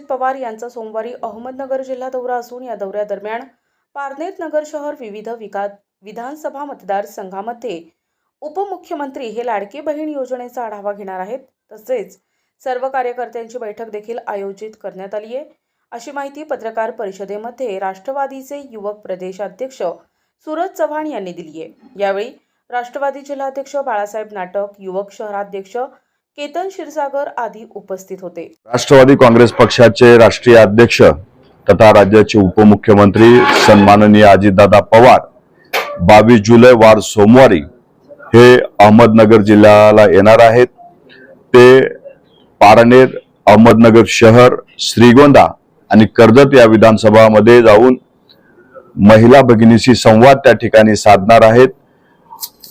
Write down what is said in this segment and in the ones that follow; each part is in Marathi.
पवार यांचा सोमवारी अहमदनगर जिल्हा दौरा असून या दौऱ्यादरम्यान पारनेर नगर शहर विविध विधानसभा मतदारसंघामध्ये उपमुख्यमंत्री हे लाडकी बहीण योजनेचा आढावा घेणार आहेत। तसेच सर्व कार्यकर्त्यांची बैठक देखील आयोजित करण्यात आली आहे, अशी माहिती पत्रकार परिषदेमध्ये राष्ट्रवादीचे युवक प्रदेशाध्यक्ष सूरज चव्हाण यांनी दिली आहे। यावेळी राष्ट्रवादी जिल्हाध्यक्ष बाळासाहेब नाटक, युवक शहराध्यक्ष केतन क्षीरसागर आदी उपस्थित होते। राष्ट्रवादी काँग्रेस पक्षाचे राष्ट्रीय अध्यक्ष तथा राज्याचे उपमुख्यमंत्री सन्माननीय अजितदादा पवार 22 जुलै वार सोमवारी हे अहमदनगर जिल्ह्याला येणार आहेत। ते पारनेर, अहमदनगर शहर, श्रीगोंदा आणि कर्जत या विधानसभामध्ये जाऊन महिला भगिनीशी संवाद त्या ठिकाणी साधणार आहेत।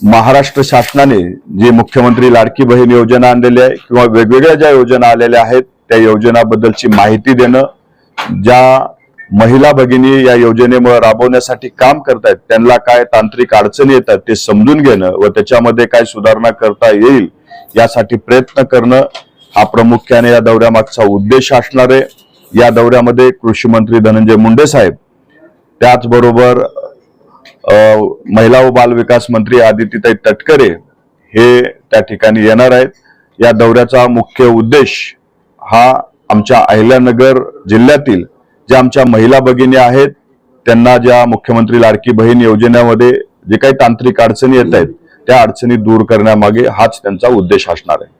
महाराष्ट्र शासनाने जे मुख्यमंत्री लाडकी बहीण योजना आणलेली आहे किंवा वेगवेगळ्या ज्या योजना आलेल्या आहेत त्या योजनाबद्दलची माहिती देणं, ज्या महिला भगिनी या योजनेमुळे राबवण्यासाठी काम करतायत त्यांना काय तांत्रिक अडचणी येतात ते समजून घेणं व त्याच्यामध्ये काय सुधारणा करता येईल यासाठी प्रयत्न करणं हा प्रामुख्याने या दौऱ्यामागचा उद्देश असणार आहे। या दौऱ्यामध्ये कृषी मंत्री धनंजय मुंडे साहेब, त्याचबरोबर महिला व बाल विकास मंत्री आदितीताई तटकरे हे त्या ठिकाणी येणार आहेत। या दौऱ्याचा मुख्य उद्देश हा आमच्या अहिल्यानगर जिल्ह्यातील ज्या आमच्या महिला भगिनी आहेत त्यांना ज्या मुख्यमंत्री लाडकी बहीण योजनेमध्ये जे काही तांत्रिक अडचणी येत आहेत त्या अडचणी दूर करण्यामागे हाच त्यांचा उद्देश असणार आहे।